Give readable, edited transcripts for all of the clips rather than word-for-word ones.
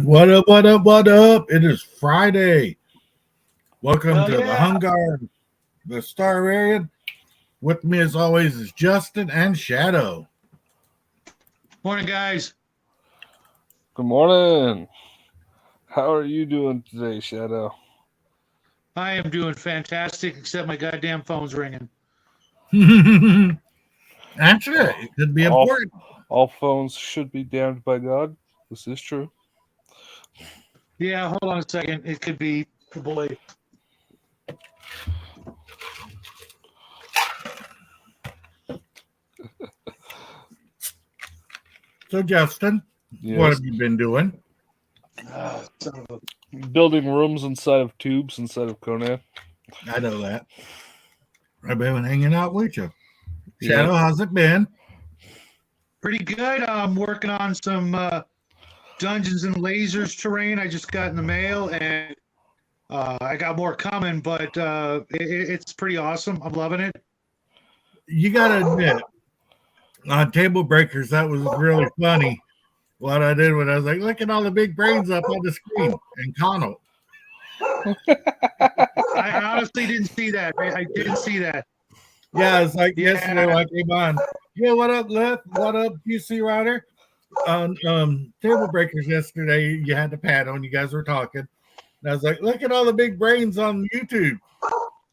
What up, what up, what up? It is Friday. Welcome Hell to the yeah. Hungar, the Star Area. With me, as always, is Justin and Shadow. Morning, guys. Good morning. How are you doing today, Shadow? I am doing fantastic, except my goddamn phone's ringing. Actually, it could be All- important. All phones should be damned by God. This is true. Yeah, hold on a second. It could be the boy. So, Justin, what Yes. have you been doing? Son of a... Building rooms inside of tubes inside of Conan. I know that. I've been hanging out with you. Yeah. Shadow, how's it been? Pretty good. I'm working on some Dungeons and Lasers terrain I just got in the mail, and I got more coming, but it's pretty awesome. I'm loving it. You got to admit, on Table Breakers, that was really funny. What I did when I was like, look at all the big brains up on the screen. And Connell. I honestly didn't see that. I didn't see that. Yeah, it's like Yeah. yesterday when I came on. Yeah, what up, Left? What up, PC Rider? On Table Breakers yesterday, you had the pad on. You guys were talking. And I was like, look at all the big brains on YouTube.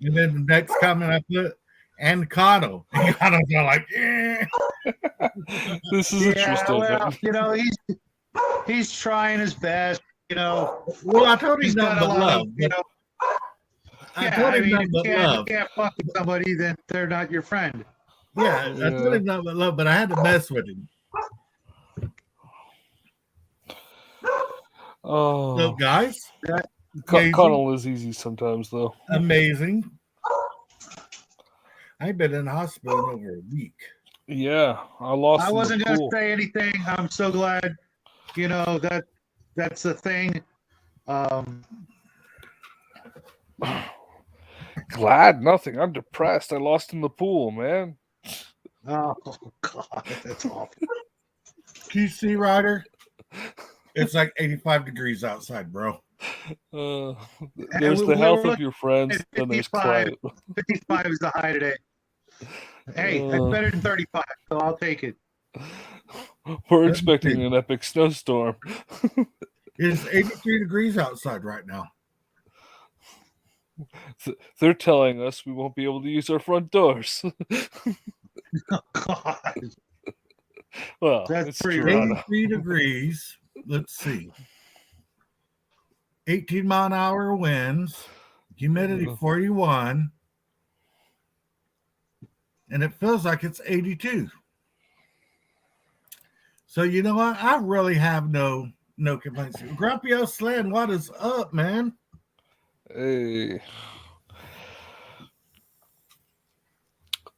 And then the next comment I put, and Connell. And Connell's all like, yeah. This is a true Yeah, statement. well, he's trying his best. Well, I told him He's nothing got a but lot love. of, I told him nothing if but you love. can't fuck with somebody, then they're not your friend. Yeah, I told him nothing but love, but I had to mess with him. So, Oh, guys, amazing. Connell is easy sometimes, though. Amazing. I've been in the hospital in over a week. Yeah, I lost. I in the wasn't going to pool. say anything. I'm so glad, that's the thing. Glad nothing. I'm depressed. I lost in the pool, man. Oh, God, that's awful. PC Rider, it's like 85 degrees outside, bro. There's we the were health of looking your friends, at and there's 55. climate. 55 is the high today. Hey, that's better than 35, so I'll take it. We're expecting an epic snowstorm. It's 83 degrees outside right now. They're telling us we won't be able to use our front doors. God, Well, That's it's pretty Toronto. 83 degrees. Let's see. 18 mile an hour winds, humidity 41, and it feels like it's 82. So you know what? I really have no complaints. Grumpy O Slan, what is up, man? Hey.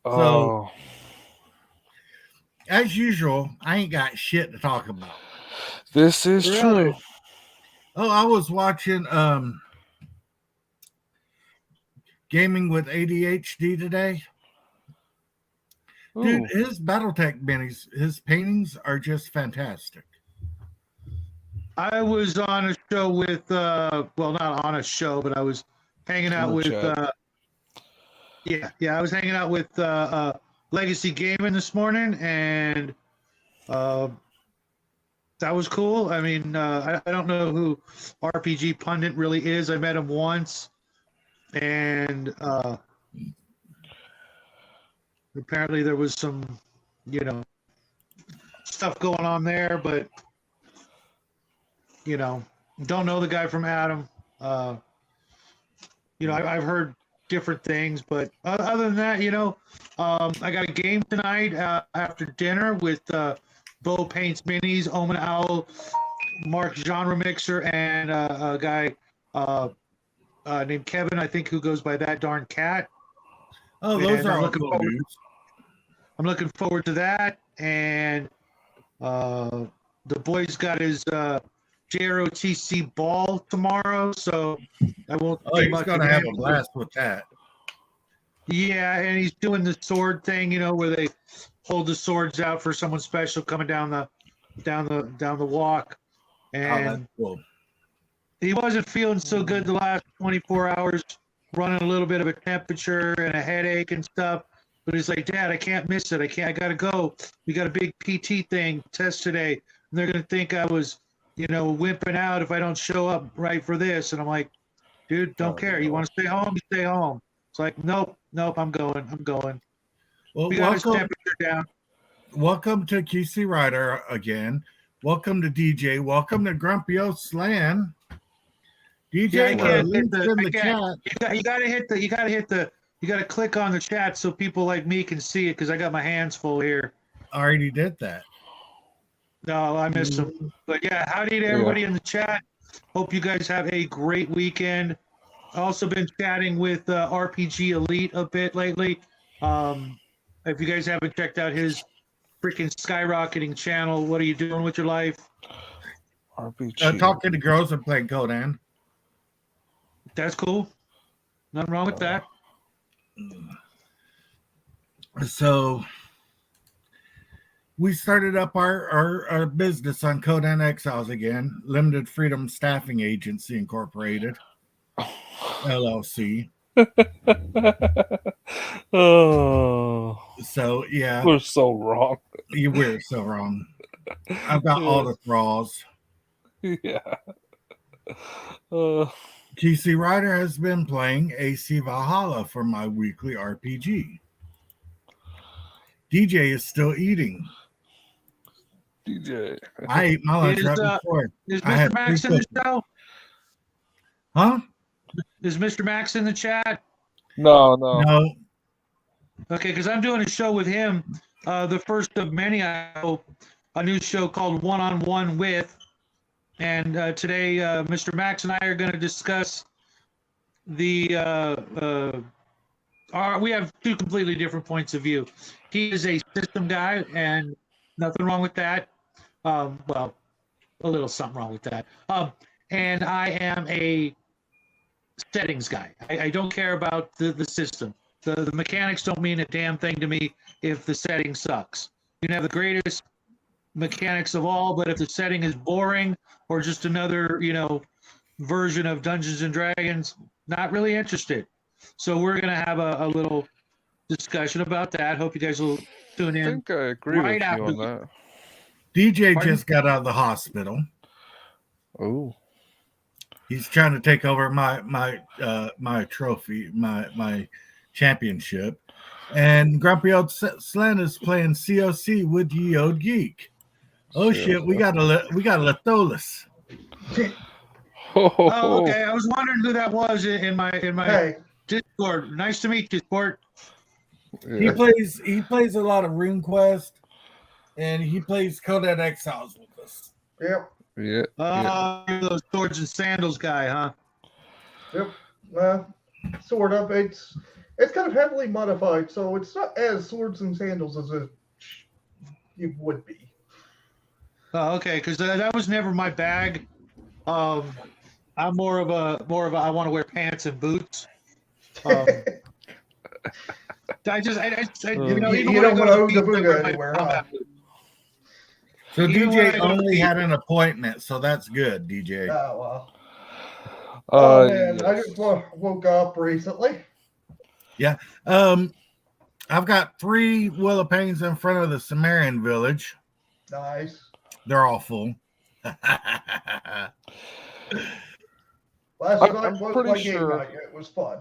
So- Oh, As usual, I ain't got shit to talk about. this is Really? true. Oh, I was watching Gaming with ADHD today. Dude, Ooh, his Battletech minis, his paintings are just fantastic. I was on a show with, well, not on a show, but I was hanging out the with, chat. I was hanging out with Legacy Gaming this morning, and that was cool. I mean, I don't know who RPG Pundit really is. I met him once, and apparently there was some, stuff going on there, but, don't know the guy from Adam. I've heard different things, but other than that, I got a game tonight after dinner with Bo Paints Minis, Omen Owl, Mark Genre Mixer, and a guy named Kevin, I think, who goes by That Darn Cat. Oh, those And are I'm all looking cool forward- dudes. I'm looking forward to that. And the boy's got his JROTC ball tomorrow, so I won't Oh, see he's much gonna of have him. a blast with that. Yeah, and he's doing the sword thing, where they hold the swords out for someone special coming down the walk. and that's cool. he wasn't feeling so good the last 24 hours, running a little bit of a temperature and a headache and stuff. But he's like, Dad, I can't miss it. I got to go. We got a big PT thing test today. And they're going to think I was, wimping out if I don't show up right for this. And I'm like, dude, don't care. You want to stay home? You stay home. It's like, nope, I'm going. Well, We got his temperature down. Welcome to QC Rider again. Welcome to DJ. Welcome to Grumpy O Slan. DJ, you got to click on the chat so people like me can see it because I got my hands full here. I already did that. No, I missed them. But yeah, howdy to everybody in the chat. Hope you guys have a great weekend. Also been chatting with RPG Elite a bit lately. If you guys haven't checked out his freaking skyrocketing channel, what are you doing with your life? RPG. Talking to girls and playing Conan. That's cool. Nothing wrong with that. So we started up our business on Conan Exiles again, Limited Freedom Staffing Agency Incorporated, LLC. Oh, So yeah, we're so wrong. we're so wrong. I've got all the thralls. Yeah. QC Rider has been playing AC Valhalla for my weekly RPG. DJ is still eating. DJ. I ate my lunch right before. Is I had Mr. Max in the show? Huh? Is Mr. Max in the chat? No. No. Okay, because I'm doing a show with him, the first of many, I hope, a new show called One on One With. And today, Mr. Max and I are going to discuss we have two completely different points of view. He is a system guy, and nothing wrong with that. Well, a little something wrong with that. And I am a settings guy. I don't care about the system. The mechanics don't mean a damn thing to me if the setting sucks. You can have the greatest mechanics of all, but if the setting is boring or just another, version of Dungeons and Dragons, not really interested. So we're going to have a little discussion about that. Hope you guys will tune in. I think I agree right with you on after- that. DJ Pardon? just got out of the hospital. Oh. He's trying to take over my trophy, my championship. And Grumpy Old Slan is playing COC with Ye Old Geek. Oh shit, we got a Latholus. Oh, okay. I was wondering who that was in my Hey, Discord. Nice to meet you, Sport. He plays a lot of RuneQuest, and he plays Conan Exiles with us. yep, Yeah. You're those swords and sandals guy, huh? yep. Sort of. It's kind of heavily modified, so it's not as swords and sandals as it would be. Oh, okay, because that was never my bag. I'm more of a I want to wear pants and boots. I You even don't when I want go to to own the the beach, I Buddha wear my anywhere, combat huh? boots. So Even when I DJ go to only the- had an appointment, so that's good, DJ. Oh, well. Oh, man, I Yes. just woke up recently. I've got 3 Willow Panes in front of the Sumerian village. Nice. They're all full. Last I'm night was pretty my game sure- night. It was fun.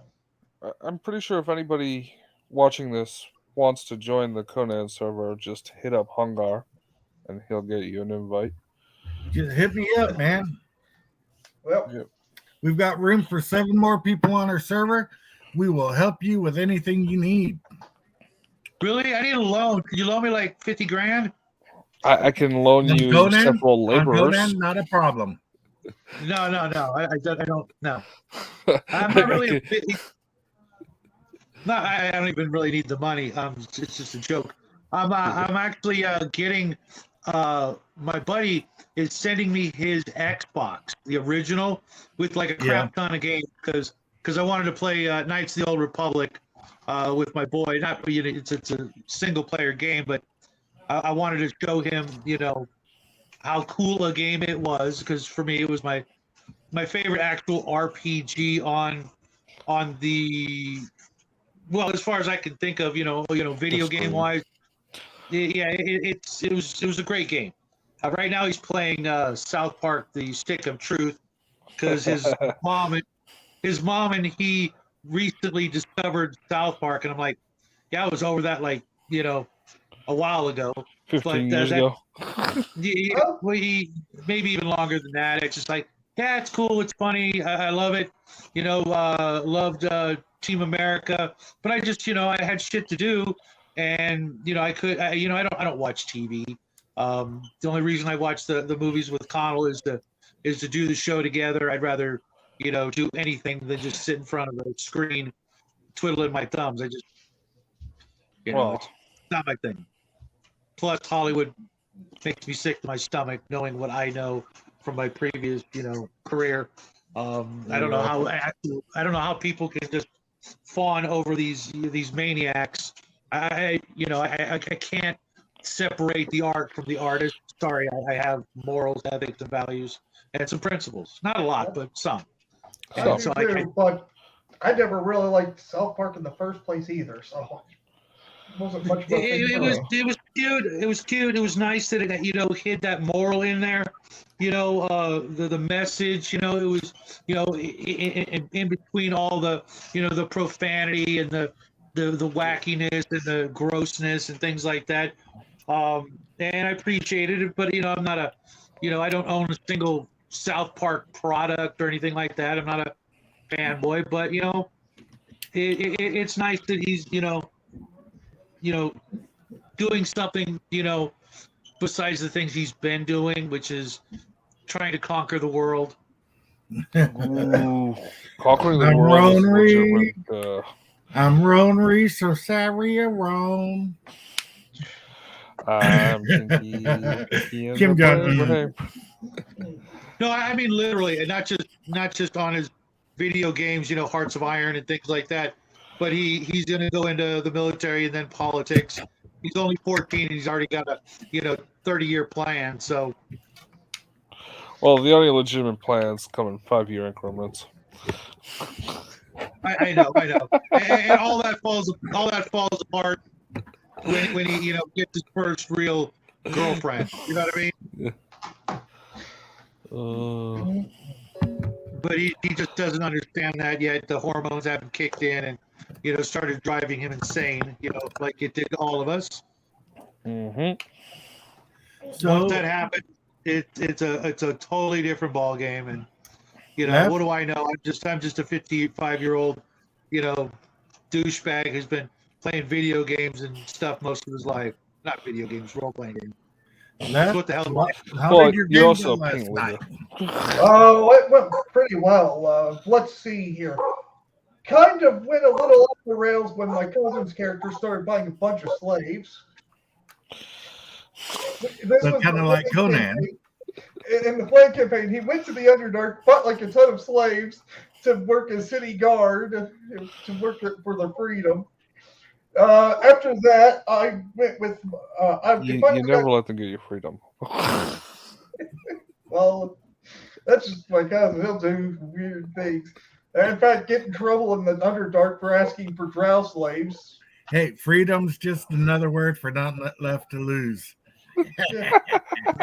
I'm pretty sure if anybody watching this wants to join the Conan server, just hit up Hungar and he'll get you an invite. Just hit me up, man. Well, Yeah. We've got room for 7 more people on our server. We will help you with anything you need. Really, I need a loan. Could you loan me like 50 grand? I can loan On you Conan? several On laborers. Conan, not a problem. No. I don't. No, I'm not really. No, I don't even really need the money. It's just a joke. I'm actually getting. My buddy is sending me his Xbox, the original, with like a crap ton of games because I wanted to play Knights of the Old Republic with my boy. Not it's a single player game, but I wanted to show him how cool a game it was, because for me it was my favorite actual RPG on the, well, as far as I can think of, video game wise. Yeah, it was a great game. Right now he's playing South Park: The Stick of Truth because his mom and he recently discovered South Park, and I'm like, yeah, I was over that like a while ago. 15 years ago. Yeah, well, maybe even longer than that. It's just like, yeah, it's cool, it's funny, I love it. Loved Team America, but I just I had shit to do, and I don't watch TV. The only reason I watch the movies with Connell is to do the show together. I'd rather do anything than just sit in front of the screen twiddling my thumbs. I just it's not my thing. Plus, Hollywood makes me sick to my stomach knowing what I know from my previous, career. I don't know how people can just fawn over these maniacs. I can't separate the art from the artist. Sorry, I have morals, ethics, and values, and some principles. Not a lot, but some. But I never really liked South Park in the first place either, so it wasn't much. It was cute. It was cute. It was nice that it hid that moral in there. The message. It was in between all the the profanity and the wackiness and the grossness and things like that. And I appreciated it, but I'm not a I don't own a single South Park product or anything like that. I'm not a fanboy, but it's nice that he's doing something besides the things he's been doing, which is trying to conquer the world. Ooh, conquering the world. I'm Ronry, so sorry, Ron. Kim Jong-un. No, I mean literally, and not just on his video games, Hearts of Iron and things like that. But he's going to go into the military and then politics. He's only 14 and he's already got a 30-year plan. So, well, the only legitimate plans come in 5-year increments. I know, and all that falls apart when he gets his first real girlfriend. You know what I mean? But he just doesn't understand that yet. The hormones haven't kicked in and started driving him insane. Like it did to all of us. Mm-hmm. So once that happened, it's a totally different ball game. And what do I know? I'm just a 55-year-old douchebag who's been playing video games and stuff most of his life. Not video games, role-playing games. What the hell? How did your game go last night? Oh, it went pretty well. Let's see here. Kind of went a little off the rails when my cousin's character started buying a bunch of slaves. So kind of like Conan. In the Flame campaign, he went to the Underdark, bought like a ton of slaves to work as city guard, to work for their freedom. After that, I went with. You never let them get your freedom. Well, that's just my cousin. He'll do weird things. And in fact, get in trouble in the Underdark for asking for drow slaves. Hey, freedom's just another word for not left to lose.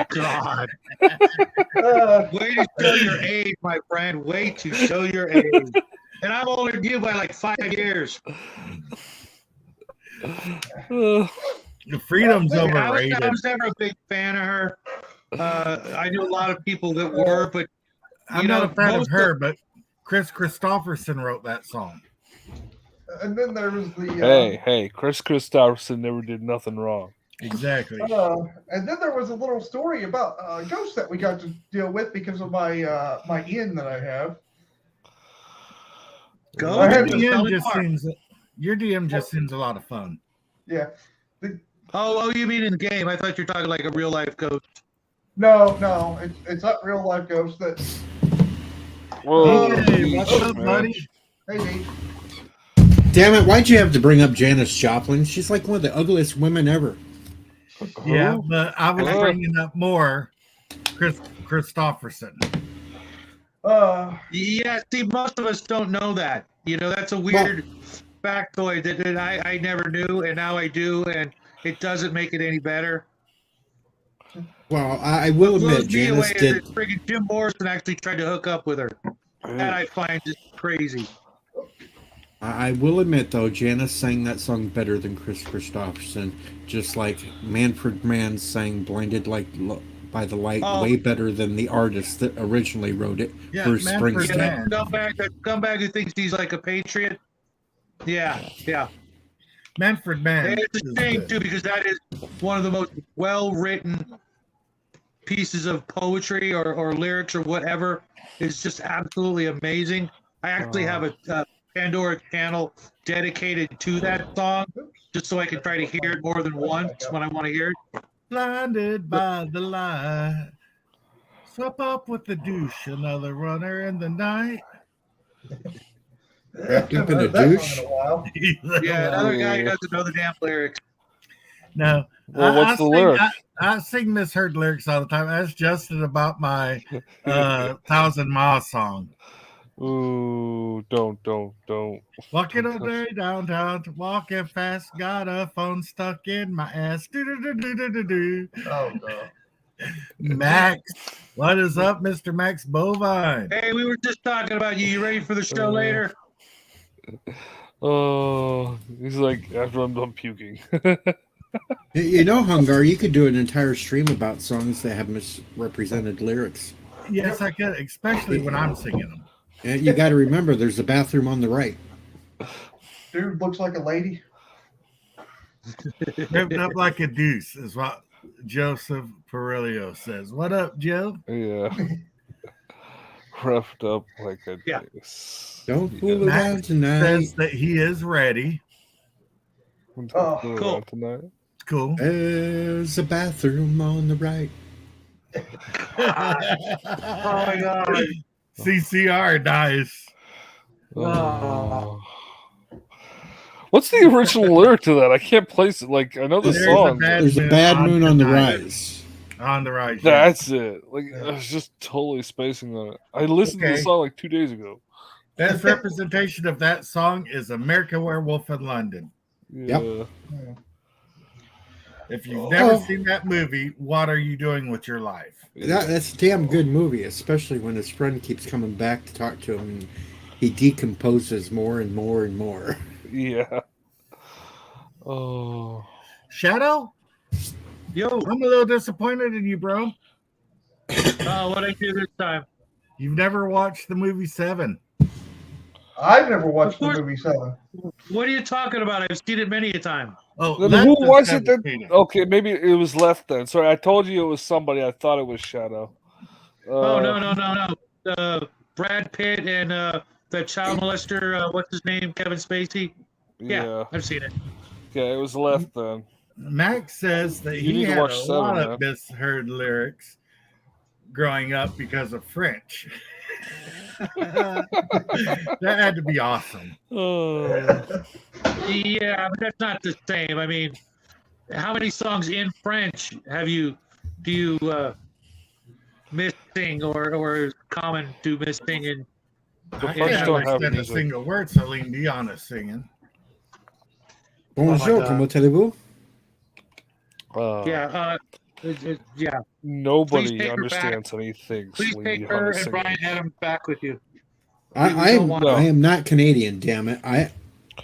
God. Way to show your age, my friend. Way to show your age. And I'm older than you by like 5 years. Freedom's overrated. I was never a big fan of her. I knew a lot of people that were, but I'm not a fan of her, but Chris Christopherson wrote that song. And then there was the hey, Chris Christopherson never did nothing wrong. Exactly. And then there was a little story about ghosts that we got to deal with because of my my inn that I have. Your DM just seems a lot of fun. Yeah. Oh, you mean in the game? I thought you were talking like a real life ghost. No, it's not real life ghosts. Whoa, hey, what's up, buddy? Hey, Nate. Damn it! Why'd you have to bring up Janis Joplin? She's like one of the ugliest women ever. Yeah, but I was bringing up more Chris Christopherson. Yeah, see, most of us don't know that. That's a weird factoid that I never knew, and now I do, and it doesn't make it any better. Well, I will What blows admit, me Janice away is did. that friggin' Jim Morrison actually tried to hook up with her. That I find just crazy. I will admit, though, Janice sang that song better than Chris Christopherson. Just like Manfred Mann sang "Blinded by the Light" way better than the artist that originally wrote it, Yeah, Bruce Manfred Springsteen. Mann. That scumbag who thinks he's like a patriot. Yeah. Manfred Mann. And it's a shame too, because that is one of the most well-written pieces of poetry or lyrics or whatever. It's just absolutely amazing. I actually have a Pandora channel dedicated to that song, just so I can try to hear it more than once when I want to hear it. Blinded by the light. Swap up with the douche, another runner in the night. Wrapped up in a Haven't heard that douche. song in a while. Yeah, another guy who doesn't know the damn lyrics. No. Well, what's the lyric? I sing misheard lyrics all the time. Ask Justin about my 1,000 Mile song. Ooh, don't. Walking all day downtown, walking fast, got a phone stuck in my ass. Do. Oh, no. Max, what is up, Mr. Max Bovine? Hey, we were just talking about you. You ready for the show later? Oh, he's like, after I'm done puking. You know, Hungar, you could do an entire stream about songs that have misrepresented lyrics. Yes, I could, especially when I'm singing them. And you got to remember, there's a bathroom on the right. Dude looks like a lady. Ripped up like a deuce is what Joseph Perillo says. What up, Joe? Yeah. Roughed up like a Yeah. deuce. Don't fool Max around tonight. Says that he is ready. Oh, cool. Tonight. Cool. There's a bathroom on the right. Oh my god. CCR dies. Oh. What's the original lyric to that? I can't place it. Like, I know the There's song. There's a bad moon on the rise. On the right. yeah. That's it. Like, I was just totally spacing on it. I listened to the Okay. song like 2 days ago. Best representation of that song is American Werewolf in London. Yeah. If you've never seen that movie, what are you doing with your life? That's a damn good movie, especially when his friend keeps coming back to talk to him and he decomposes more and more and more. Yeah. Oh. Shadow, Yo, I'm a little disappointed in you, bro. what I do this time? You've never watched the movie Seven. I've never watched Of the course. movie Seven. What are you talking about? I've seen it many a time. Oh, Then Lex who has was it never that? seen it. Okay, maybe it was left then. Sorry, I told you it was somebody. I thought it was Shadow. Oh no. Brad Pitt and the child molester. What's his name? Kevin Spacey. Yeah, I've seen it. Yeah, it was left then. Max says that You he need to had watch a Seven, lot man. of misheard lyrics growing up because of French. That had to be awesome. Oh. Yeah, but that's not the same. I mean, how many songs in French do you miss sing or is common to miss sing in? The I French can't don't have understand a music. single word Celine Dion is singing. Bonjour, God. comment allez-vous? Yeah, yeah. Nobody Please take her understands anything. Please Celine take Dion her is and singing. Brian Adams back with you. I don't want- am not Canadian, damn it.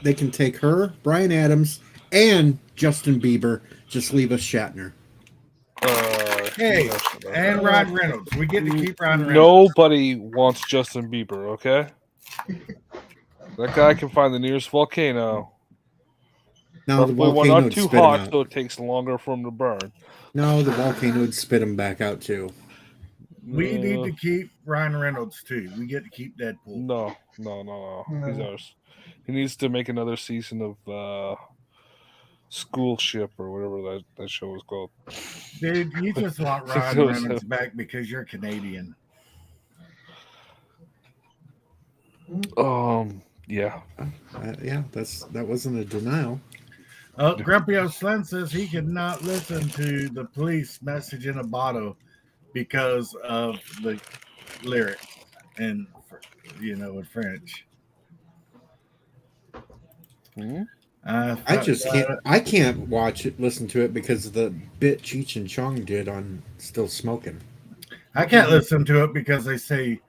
They can take her, Brian Adams, and Justin Bieber. Just leave us Shatner. Hey, and Ryan Reynolds. We get to keep Ryan Reynolds. Nobody wants Justin Bieber, okay? That guy can find the nearest volcano. No, the Probably one volcano not would too spit him hot, out. so it takes longer for him to burn. No, the volcano would spit him back out too. We need to keep Ryan Reynolds too. We get to keep Deadpool. No. He's ours. He needs to make another season of School Ship or whatever that show was called. Dude, you just want Ryan Reynolds back because you're Canadian. Yeah. Yeah, that wasn't a denial. Grumpy O'Slen says he cannot listen to the police message in a bottle because of the lyrics and in French. Hmm? I can't watch it, listen to it because of the bit Cheech and Chong did on Still Smoking. I can't listen to it because they say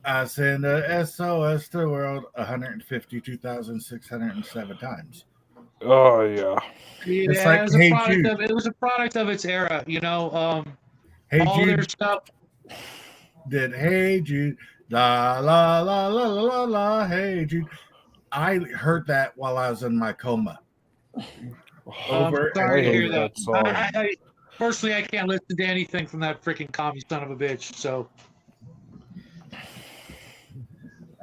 I send a SOS to the world 152,607 times. Oh yeah. It's Yeah, like, it was a Hey product Jude. of it was a product of its era. Hey All Jude their stuff. did Hey Jude, la la la la la la la, Hey Jude. I heard that while I was in my coma. Over I'm sorry and to hear over. that. song. I personally, I can't listen to anything from that freaking commie son of a bitch. So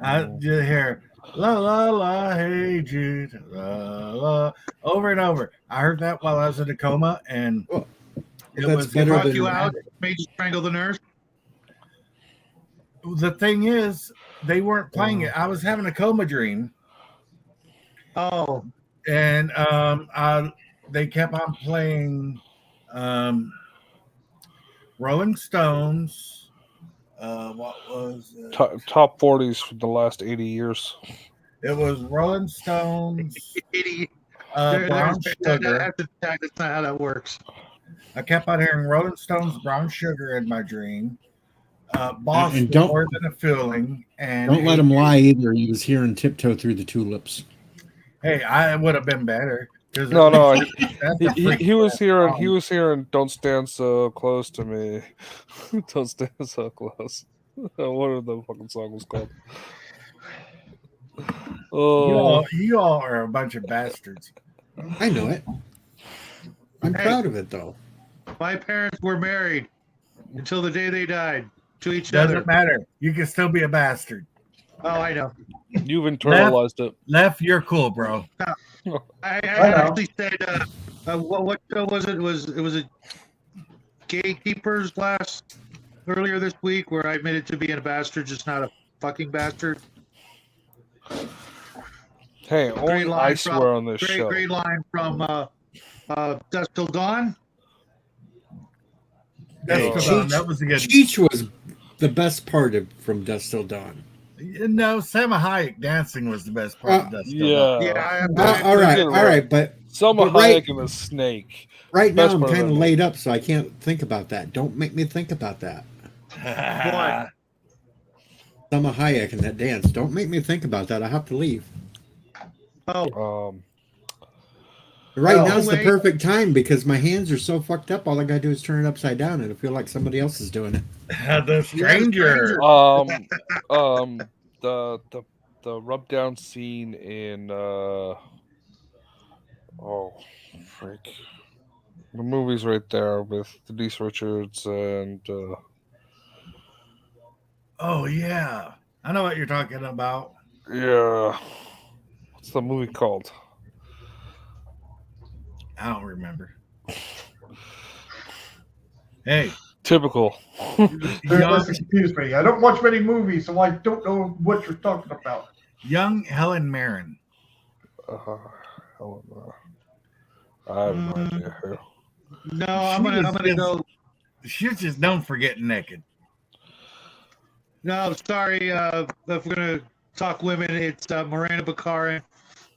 I just hear la la la, Hey Jude, la la, over and over. I heard that while I was in a coma, and Well, it that's was better knock than- you out, made you strangle the nurse. The thing is, they weren't playing it. I was having a coma dream, Oh, and they kept on playing Rolling Stones. What was it? Top 40s for the last 80 years. It was Rolling Stones, idiot. Brown Sugar. That's not how that works. I kept on hearing Rolling Stones, Brown Sugar in my dream. Boss And was don't- More Than a Feeling. And Don't let him lie either. He was hearing Tiptoe Through the Tulips. Hey, I would have been better. No, That's a he was freaking hearing "Don't Stand So Close to Me." Don't stand so close. Whatever the fucking song was called. Oh, You all are a bunch of bastards. I know it. I'm Hey. proud of it, though. My parents were married until the day they died to each other. Doesn't matter. You can still be a bastard. Oh, I know. you've internalized it. Left, you're cool, bro. I know. actually said, what show was it? It was a Gatekeepers earlier this week where I admitted to being a bastard, just not a fucking bastard. Hey, only line I from- swear on this show. Great line from Dusk Till Dawn. That's Hey, still on. That was a good. Cheech was the best part of From Dusk Till Dawn. No, Salma Hayek dancing was the best part of that. Yeah. All right, but Selma But right- Hayek and a snake. right now Best I'm part of kind of that laid up, so I can't think about that. Don't make me think about that. What? Selma Hayek and that dance. Don't make me think about that. I have to leave. Oh, Right Oh, now's the wait. perfect time because my hands are so fucked up. All I gotta do is turn it upside down, and I feel like somebody else is doing it. The stranger. The rub down scene in freak. The movie's right there with Denise Richards and Oh yeah, I know what you're talking about. yeah. What's the movie called? I don't remember. Hey, Typical. young, Excuse me. I don't watch many movies, so I don't know what you're talking about. young Helen Mirren. I have no idea who. no, I'm gonna go. She's just known for getting naked. No, sorry. If we're gonna talk women, it's Miranda Baccarin.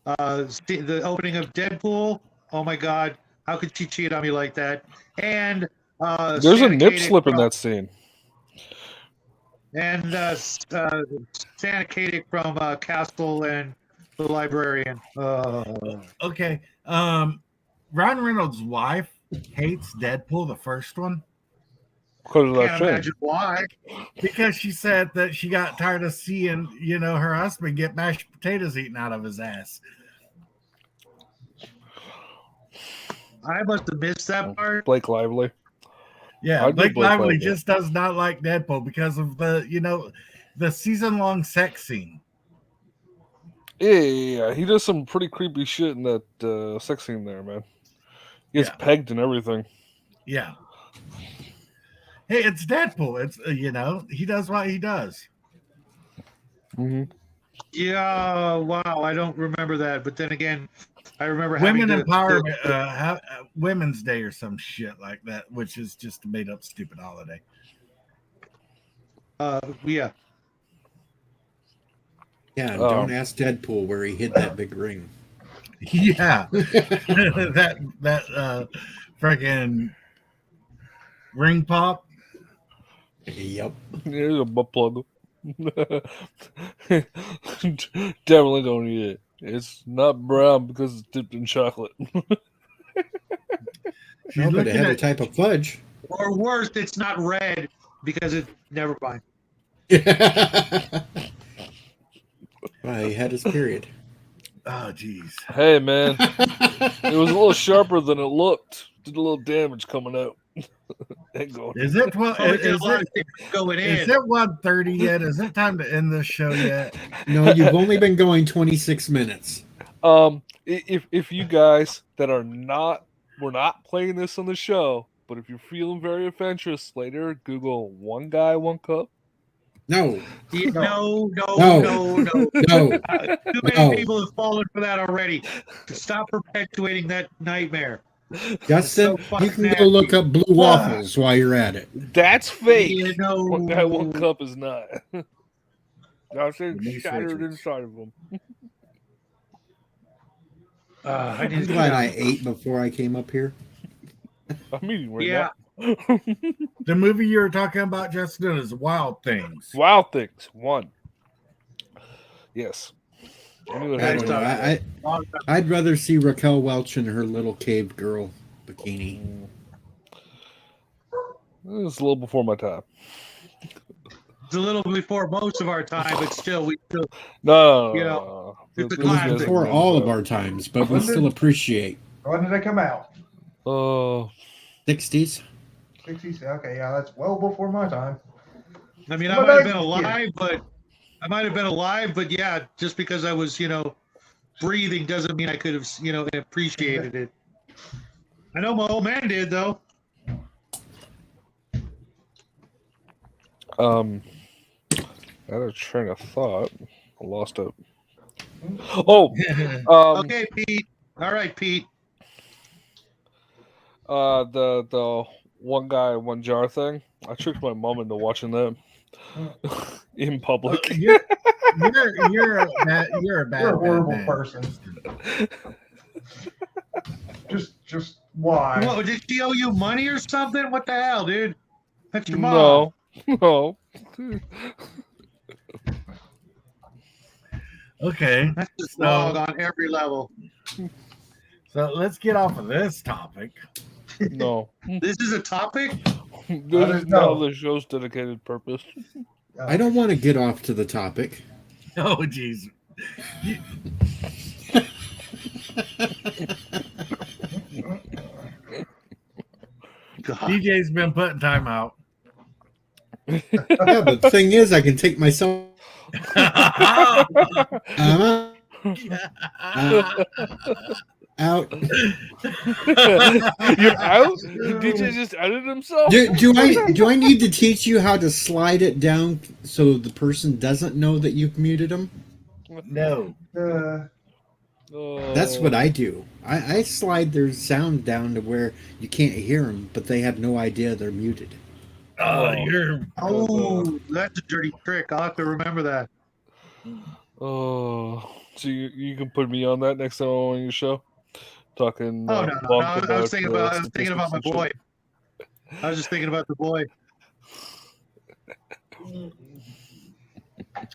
The opening of Deadpool. Oh my God, how could she cheat on me like that? And There's a Santa nip Katic slip in from- that scene. And Santa Katic from Castle and the Librarian. Okay. Ron Reynolds' wife hates Deadpool, the first one, Because of that Can't thing. imagine why. because she said that she got tired of seeing, her husband get mashed potatoes eaten out of his ass. I must have missed that part. Blake Lively. Yeah, I do Blake Blake Lively Lively. just does not like Deadpool because of the season-long sex scene. Yeah, he does some pretty creepy shit in that sex scene there, man. He gets Yeah. pegged and everything. Yeah. Hey, it's Deadpool. It's he does what he does. Mm-hmm. Yeah, wow, I don't remember that. But then again, I remember having Women to, empowerment, Women's Day or some shit like that, which is just a made up stupid holiday. yeah. Yeah, Oh. don't ask Deadpool where he hid that big ring. Yeah, that freaking ring pop. Yep. Here's a butt plug. Definitely don't eat it. It's not brown because it's dipped in chocolate. She's No, but it looking had a at type of fudge. Or worse, it's not red because it never mind. Well, he had his period. oh jeez. Hey man, it was a little sharper than it looked. Did a little damage coming out. Ain't going. Is it 12? Probably did Is a lot it? of things going Is in. it 1:30 yet? Is it time to end this show yet? No, you've only been going 26 minutes. If you guys that are not, we're not playing this on the show, but if you're feeling very adventurous later, Google one guy, one cup. No, Yeah, no. No. Too many No. people have fallen for that already. Stop perpetuating that nightmare. Justin, so fucking you can go nasty. look up blue waffles while you're at it. That's fake. Yeah, no. One guy, one cup is not. I said Denise shattered Richards. inside of them. I I'm just glad I ate before I came up here. I'm eating right Yeah. now. The movie you were talking about, Justin, is Wild Things. Wild Things 1. Yes. I knew it I had don't to know. I'd rather see Raquel Welch in her little cave girl bikini. It was a little before my time. It's a little before most of our time, but still, we still. No, You know, it's a It was classic. before all of our times, but we still appreciate. When did they come out? 60s. 60s. Okay, yeah, that's well before my time. I mean, I But might have I- been alive, but yeah, just because I was, breathing doesn't mean I could have, appreciated it. I know my old man did though. I had a train of thought. I lost it. Oh, Okay, Pete. All right, Pete. the one guy, one jar thing. I tricked my mom into watching that in public. You're a bad You're a bad horrible man. person. Just why? What, did she owe you money or something? What the hell, dude? That's your mom. No. Okay, That's just So- wrong on every level. so let's get off of this topic. No. This is a topic. This is now the show's dedicated purpose. I don't want to get off to the topic. Oh, jeez. God. DJ's been putting time out. Yeah, but the thing is, I can take myself out. You're out? DJ just outed himself? Do I need to teach you how to slide it down so the person doesn't know that you've muted them? No. That's what I do. I slide their sound down to where you can't hear them, but they have no idea they're muted. Oh, you're. Oh, that's a dirty trick. I'll have to remember that. Oh, so you can put me on that next time I'm on your show, talking. Oh no, bunk I was thinking about statistics my and shit. boy. I was just thinking about the boy.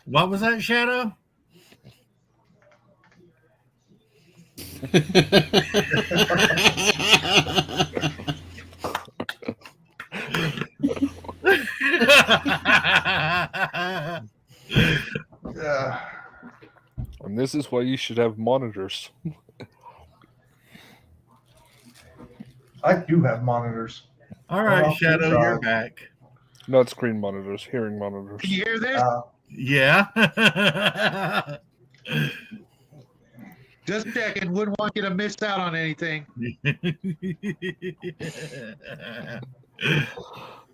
What was that, Shadow? Yeah. And this is why you should have monitors. I do have monitors. All right, Well, Shadow, sorry. you're back. Not screen monitors, hearing monitors. Can you hear this? Yeah. Just checking. Wouldn't want you to miss out on anything.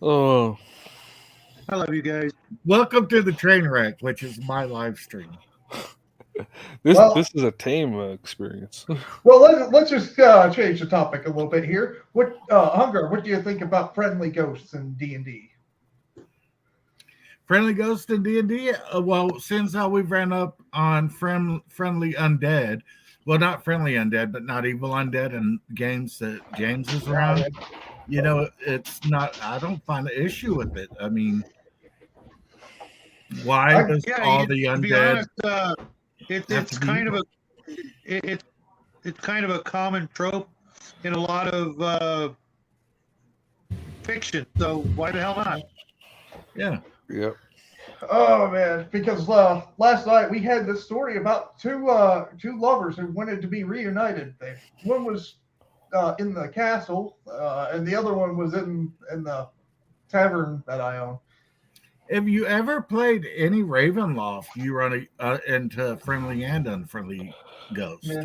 Oh, I love you guys. Welcome to the train wreck, which is my live stream. This is a tame experience. Well, let's just change the topic a little bit here. What Hunger? What do you think about friendly ghosts in D&D? Friendly Ghost in D&D? Well, since how we've ran up on friendly undead, well, not friendly undead, but not evil undead in games that James is around, you know, it's not, I don't find an issue with it. I mean, why does all the to be undead... honest, it's kind of it's kind of a common trope in a lot of fiction. So why the hell not? Yeah. Yep. Oh man, because last night we had this story about two lovers who wanted to be reunited. One was in the castle, and the other one was in the tavern that I own. Have you ever played any Ravenloft? You run into friendly and unfriendly ghosts. Yeah.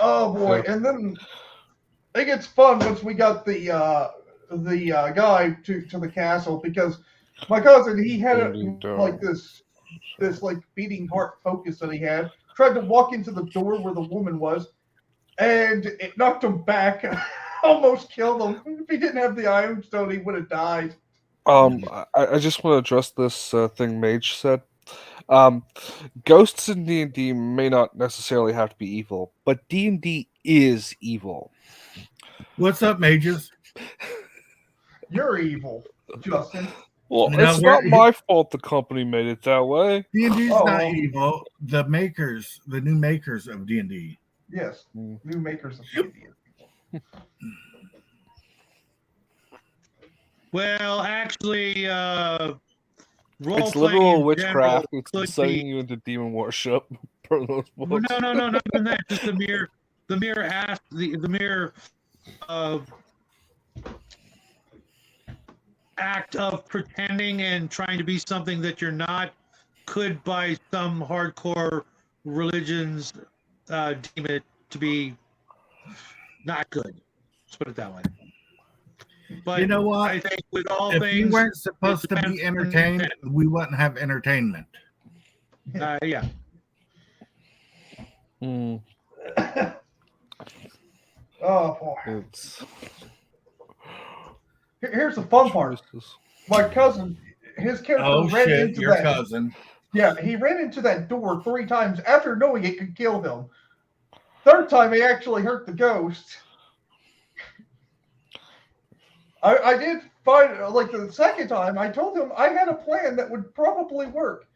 Oh boy, and then it gets fun once we got the guy to the castle, because my cousin, he had like this like beating heart focus that he had. Tried to walk into the door where the woman was, and it knocked him back. Almost killed him. If he didn't have the Iron Stone, he would have died. I just want to address this thing Mage said. Ghosts in D&D may not necessarily have to be evil, but D&D is evil. What's up, mages? You're evil, Justin. Well, You know, it's not my fault the company made it that way. D&D is not Oh. evil. The new makers of D&D. Yes, Mm. new makers of D&D. Well, actually, It's role-playing literal in witchcraft. general It's could sending be- you into demon worship. Per those Well, books. no, not even that. Just the mere act of pretending and trying to be something that you're not could, by some hardcore religions, deem it to be not good. Let's put it that way. But You know what? I think with all If things, you weren't supposed to depends be on entertained, intent. we wouldn't have entertainment. yeah. Mm, Oh boy. it's Here's the fun part. Jesus. My cousin, his character Oh ran shit, into your that. cousin. Yeah, he ran into that door 3 times after knowing it could kill him. Third time, he actually hurt the ghost. I did find, like the second time, I told him I had a plan that would probably work.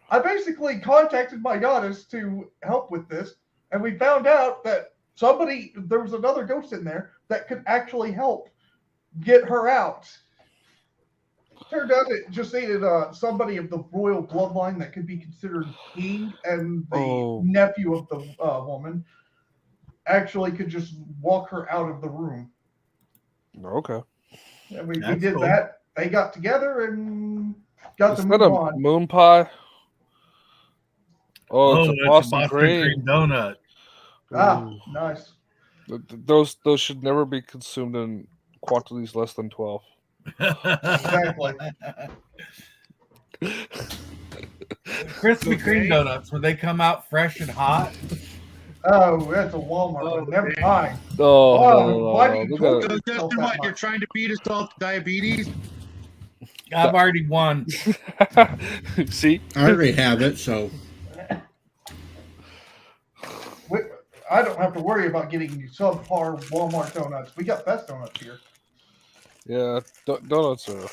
I basically contacted my goddess to help with this, and we found out that there was another ghost in there that could actually help get her out. Turned out it just needed somebody of the royal bloodline that could be considered king, and the nephew of the woman actually could just walk her out of the room. Okay. And we That's did cool. that. They got together and got Is to that move a on. moon pie? Oh, it's a that's Boston, cream. donut. Ah, Ooh. nice. Those should never be consumed in quantities less than 12. Exactly. Krispy Kreme donuts, when they come out fresh and hot. Oh, that's a Walmart Oh, one. Never dang. mind. Oh, Wow, no. why do you Look talk at So it. Justin, that what, you're much. trying to beat us all to diabetes? I've already won. See? I already have it, so I don't have to worry about getting subpar Walmart donuts. We got best donuts here. Yeah, donuts are.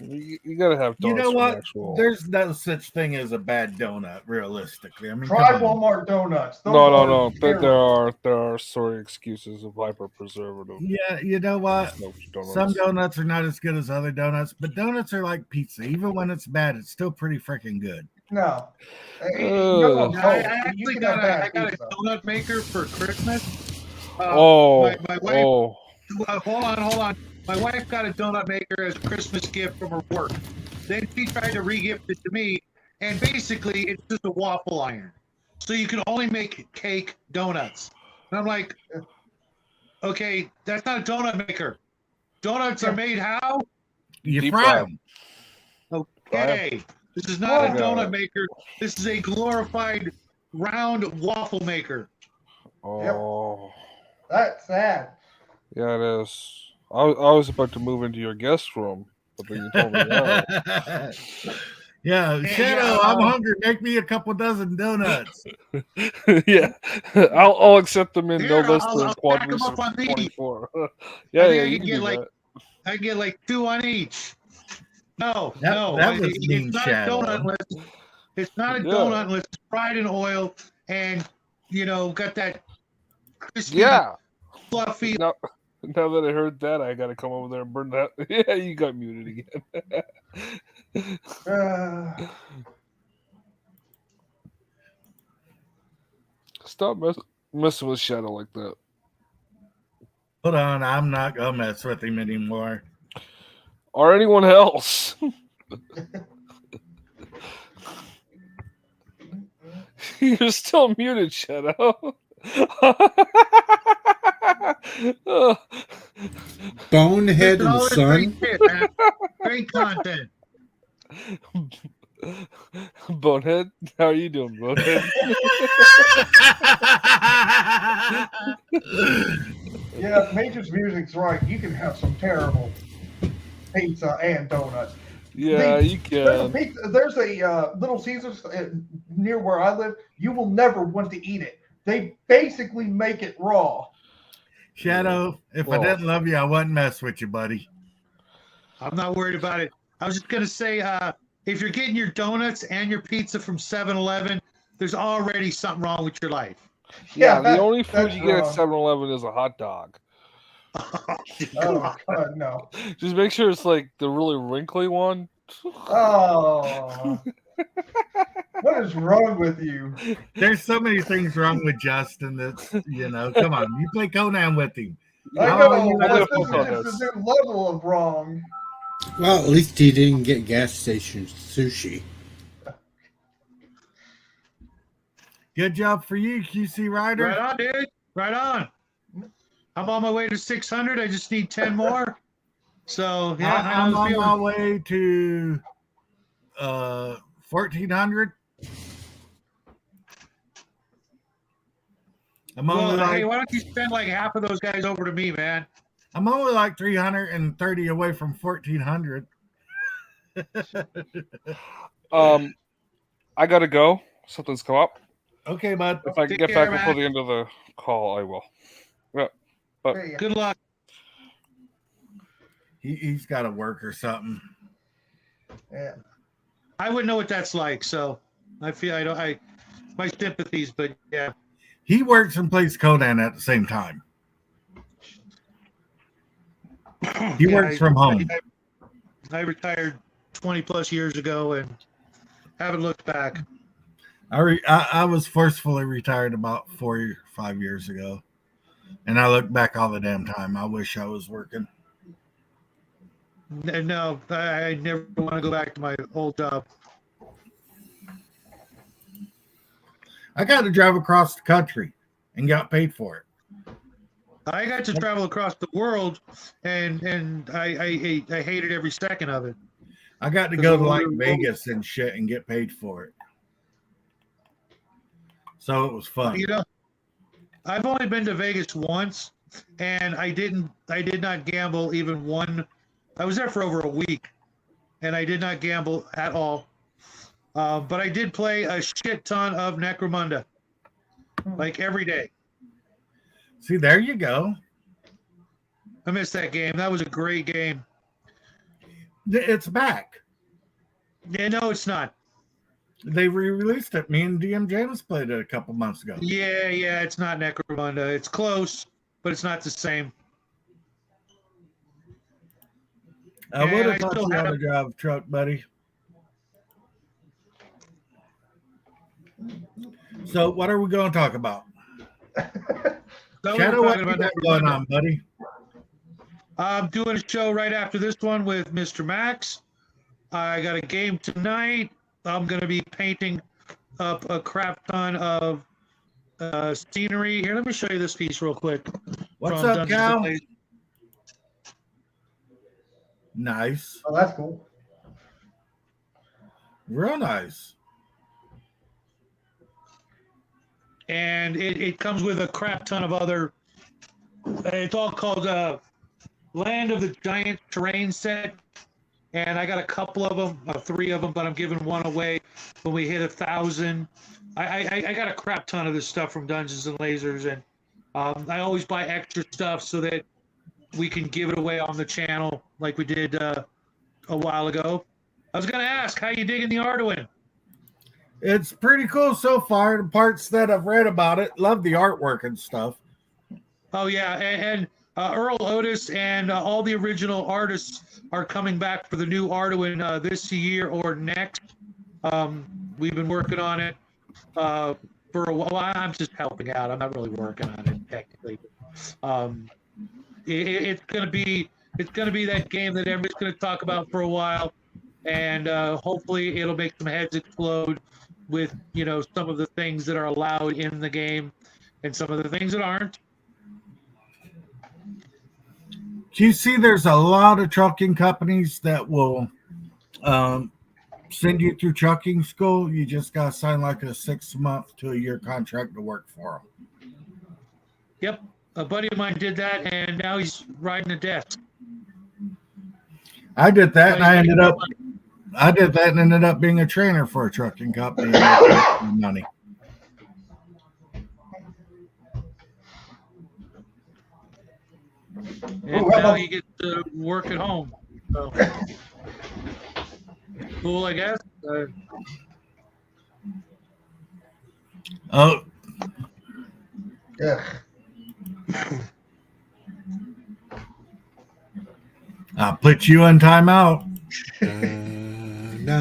You gotta have donuts. You know from what? Actual... There's no such thing as a bad donut, realistically. I mean, Try come on. Walmart donuts. Those No. are There terrible. are sorry excuses of hyper preservative. Yeah, you know what? Donuts. Some donuts are not as good as other donuts, but donuts are like pizza. Even when it's bad, it's still pretty freaking good. No. You Ugh. don't I know. actually You can got have a bad pizza. donut maker for Christmas. My My wife, hold on. My wife got a donut maker as a Christmas gift from her work. Then she tried to re-gift it to me, and basically it's just a waffle iron. So you can only make cake donuts. And I'm like, okay, that's not a donut maker. Donuts are made how? You Deep fry fry. them. Okay. This is not a Wow. donut maker. This is a glorified round waffle maker. Oh, That's sad. yeah, it is. I was about to move into your guest room, but then you told me no. Yeah, Shadow, I'm hungry. Make me a couple dozen donuts. Yeah, I'll accept them in no Here, less I'll than stack 'em quad up on these. 24. I Yeah, think yeah, I you can can get do like that. I get like 2 on each. No, That no, was mean, it's not Shadow. a donut unless it's not a Yeah. donut unless it's fried in oil and got that crispy, Yeah. fluffy. Now that I heard that, I got to come over there and burn that. Yeah, you got muted again. Stop messing with Shadow like that. Hold on, I'm not gonna mess with him anymore. Or anyone else. You're still muted, Shadow. Bonehead Listen, and all this Son. great shit, man. Great content. Bonehead, how are you doing, Bonehead? Yeah, Major's music's right. You can have some terrible pizza and donuts. Yeah, you There's a can. pizza. There's a Little Caesars near where I live. You will never want to eat it. They basically make it raw. Shadow, if I Well. didn't love you, I wouldn't mess with you, buddy. I'm not worried about it. I was just gonna say, if you're getting your donuts and your pizza from 7-Eleven, there's already something wrong with your life. Yeah, the only food that's you get at wrong. 7-Eleven is a hot dog. Oh God, no. Just make sure it's like the really wrinkly one. Oh, what is wrong with you? There's so many things wrong with Justin that's, come on. You play Conan with him. I How know, are you but gonna this poke on is this? just a new level of wrong. Well, at least he didn't get gas station sushi. Good job for you, QC Rider. Right on, dude. Right on. I'm on my way to 600. I just need 10 more. So yeah, I'm I on know my way to 1400. hey, why don't you send like half of those guys over to me, man? I'm only like 330 away from 1400. I gotta go. Something's come up. Okay, bud. If I can Take get care, back before man. the end of the call, I will. Yeah. There you go. Good luck. He's got to work or something. Yeah. I wouldn't know what that's like, so I feel my sympathies, but yeah. He works and plays Conan at the same time. He works from home. I retired 20 plus years ago and haven't looked back. I was forcefully retired about 4 or 5 years ago, and I look back all the damn time. I wish I was working. No, I never want to go back to my old job. I got to drive across the country and got paid for it. I got to travel across the world, and I hated every second of it. I got to go to like Vegas and shit and get paid for it. So it was fun. I've only been to Vegas once, and I did not gamble even one. I was there for over a week, and I did not gamble at all. But I did play a shit ton of Necromunda, like every day. See, there you go. I missed that game. That was a great game. It's back. Yeah, no, it's not. They re-released it. Me and DM James played it a couple months ago. Yeah, it's not Necromunda. It's close, but it's not the same. I would Yeah, I have thought still you had have- to drive a truck, buddy. So, what are we going to talk about? So we Shadow, were what talking you about got going Necromunda. on, buddy? I'm doing a show right after this one with Mr. Max. I got a game tonight. I'm going to be painting up a crap ton of scenery. Here, let me show you this piece real quick. What's from up, Dungeons Cal? and Blazers. Nice. Oh, that's cool. Real nice. and it comes with a crap ton of other. It's all called Land of the Giant Terrain Set, and I got a couple of them, 3 of them, but I'm giving one away when we hit 1,000. I got a crap ton of this stuff from Dungeons and Lasers, and I always buy extra stuff so that we can give it away on the channel like we did a while ago. I was going to ask, how you digging the Arduin? It's pretty cool so far. The parts that I've read about it, love the artwork and stuff. Oh, yeah, and Earl Otis and all the original artists are coming back for the new Arduin this year or next. We've been working on it for a while. I'm just helping out. I'm not really working on it technically. It's gonna be that game that everybody's gonna talk about for a while, and hopefully it'll make some heads explode with some of the things that are allowed in the game and some of the things that aren't. Do you see there's a lot of trucking companies that will send you through trucking school? You just got to sign like a 6-month to a year contract to work for them. Yep. A buddy of mine did that, and now he's riding a desk. I did that, and I ended up being a trainer for a trucking company. Money. And now you get to work at home. So. Cool, I guess. Oh. Yeah. I'll put you in timeout. Na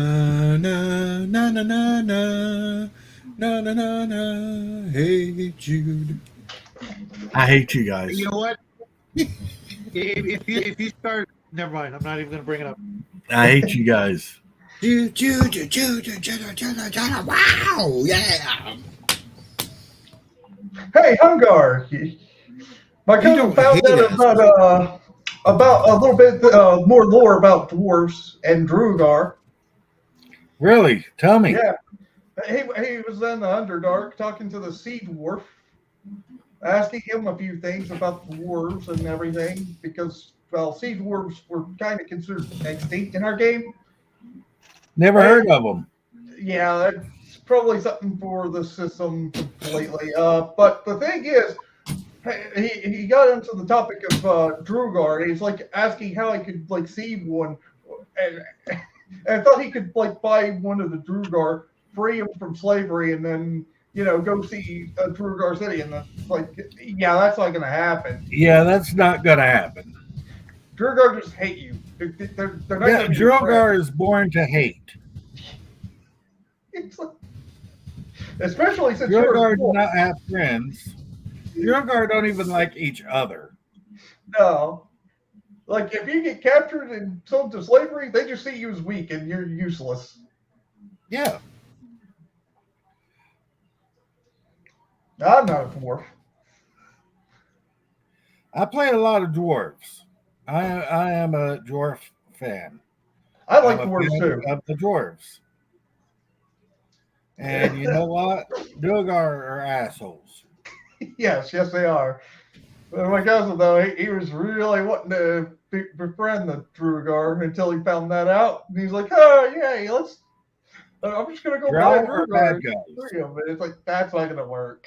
na na na na na na na na na. Hey Jude. I hate you guys. You know what? if you start, never mind. I'm not even going to bring it up. I hate you guys. Jude, wow, yeah. Hey, Hungar. My cousin found out about a little bit more lore about dwarves and Drugar. Really? Tell me. Yeah. He was in the Underdark talking to the Sea Dwarf, asking him a few things about the dwarves and everything, because, well, sea dwarves were kind of considered extinct in our game. Never heard of them. Yeah, that's probably something for the system completely. But the thing is, he got into the topic of Drugar, and he's like asking how he could like see one, and I thought he could like buy one of the Drugar, free him from slavery, and then go see Drugar City, and that's like, yeah, that's not gonna happen. Yeah, that's not gonna happen. Drugar just hate you. They're not. Yeah, Drugar is born to hate. It's like, especially since Drugar do not have friends. Drugar don't even like each other. No. Like, if you get captured and sold to slavery, they just see you as weak and you're useless. Yeah. I'm not a dwarf. I play a lot of dwarves. I am a dwarf fan. I like I'm a dwarves fan too. of the dwarves. And you know what? Drugar are assholes. Yes, they are. But my cousin, though, he was really wanting to befriend the Drugar until he found that out. And he's like, oh, yeah, I'm just going to go buy a Drow are bad Drugar. guys. But it's like, that's not going to work.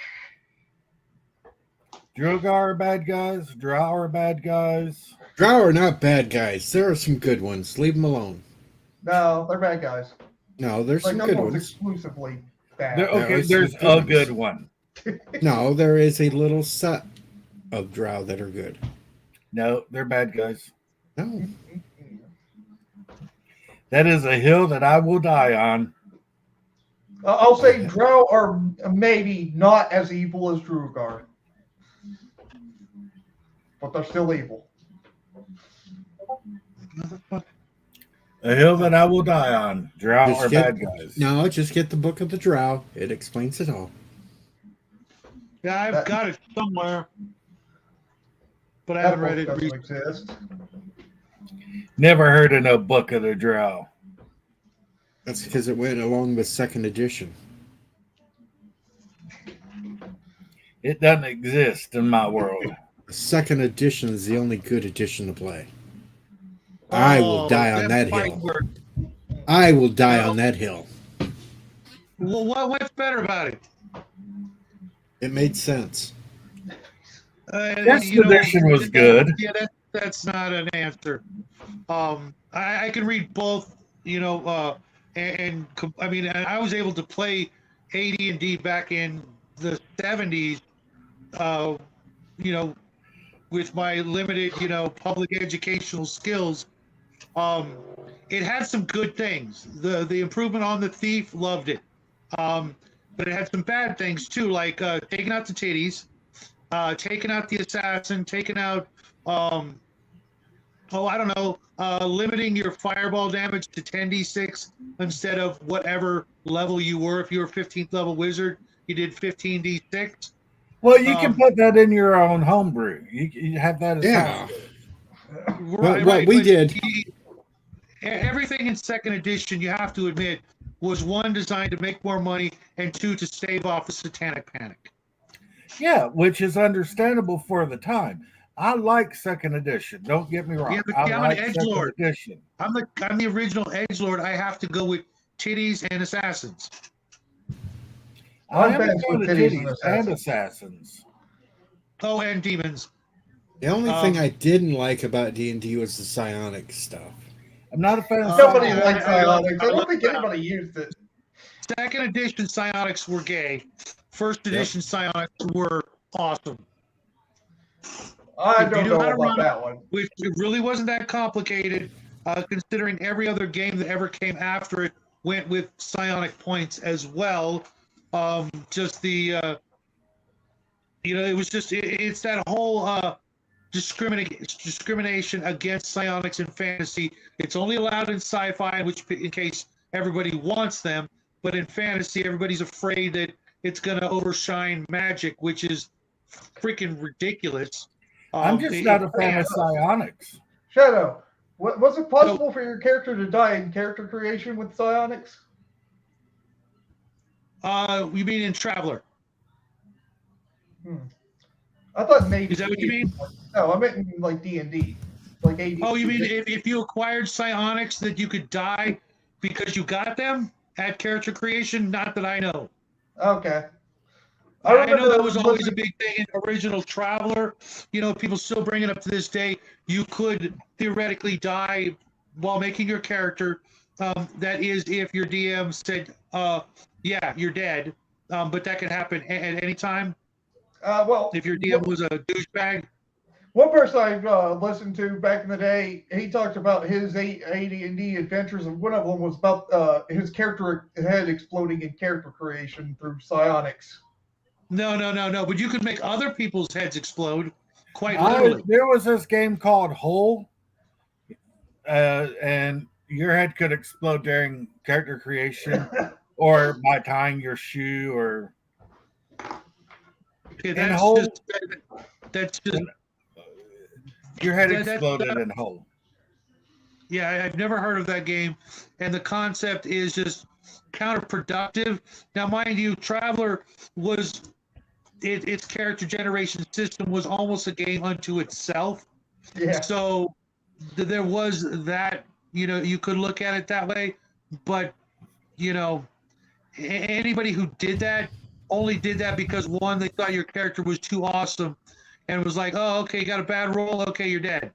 Drugar are bad guys. Drow are bad guys. Drow are not bad guys. There are some good ones. Leave them alone. No, they're bad guys. No, there's Like, some I'm good almost ones. exclusively bad. Okay, is there's some a good good one. No, there is a little set of Drow that are good. No, they're bad guys. No. That is a hill that I will die on. I'll say Drow are maybe not as evil as Drugar. But they're still evil. A hill that I will die on. Drow Just are get- bad guys. No, just get the Book of the Drow. It explains it all. Yeah, I've got it somewhere, but I That haven't read book it doesn't recently. exist. Never heard of no Book of the Drow. That's because it went along with second edition. It doesn't exist in my world. Second edition is the only good edition to play. I will die on that hill. I will die on that hill. Well, what's better about it? It made sense. First edition was good. Yeah, that's not an answer. I can read both, and I mean, I was able to play AD&D back in the 70s, with my limited, public educational skills. It had some good things. The improvement on the Thief, loved it. But it had some bad things too, like taking out the titties, taking out the assassin, taking out, limiting your fireball damage to 10d6 instead of whatever level you were. If you were 15th level wizard, you did 15d6. Well, you can put that in your own homebrew. You have that as Yeah. Right, we but did. Everything in second edition, you have to admit, was one, designed to make more money, and two, to stave off the satanic panic. Yeah, which is understandable for the time. I like second edition. Don't get me wrong. Yeah, but I I'm like an second edgelord. edition. I'm the original edgelord. I have to go with titties and assassins. I am fans a fan with of titties and titties and assassins. Oh, and demons. The only thing I didn't like about D&D was the psionic stuff. I'm not a fan of Nobody psionics. likes psionics. I don't think anybody used it. Second edition psionics were gay. First edition psionics were awesome. I If you don't knew know how to about run that one. Which it really wasn't that complicated, considering every other game that ever came after it went with psionic points as well. Just the, it was just, it's that whole discrimination against psionics in fantasy. It's only allowed in sci-fi, which in case everybody wants them, but in fantasy, everybody's afraid that it's going to overshine magic, which is freaking ridiculous. I'm just not a fan of psionics. Shadow, was it possible for your character to die in character creation with psionics? You mean in Traveler? I thought maybe. Is that what you mean? No, I meant in like D&D. Like AD. Oh, you mean if you acquired psionics that you could die because you got them at character creation? Not that I know. Okay. I know that was always a big thing in original Traveler. People still bring it up to this day. You could theoretically die while making your character. That is, if your DM said, yeah, you're dead. But that can happen at any time. Well, if your DM was a douchebag. One person I listened to back in the day, he talked about his AD&D adventures, and one of them was about his character head exploding in character creation through psionics. No. But you could make other people's heads explode, quite literally. There was this game called Hole, and your head could explode during character creation, or by tying your shoe, or. Okay, that's just. Your head exploded in Hole. Yeah, I've never heard of that game, and the concept is just counterproductive. Now, mind you, Traveler was its character generation system was almost a game unto itself. Yeah. So there was that. You could look at it that way, but anybody who did that only did that because one, they thought your character was too awesome. And was like, oh, okay, you got a bad roll. Okay, you're dead.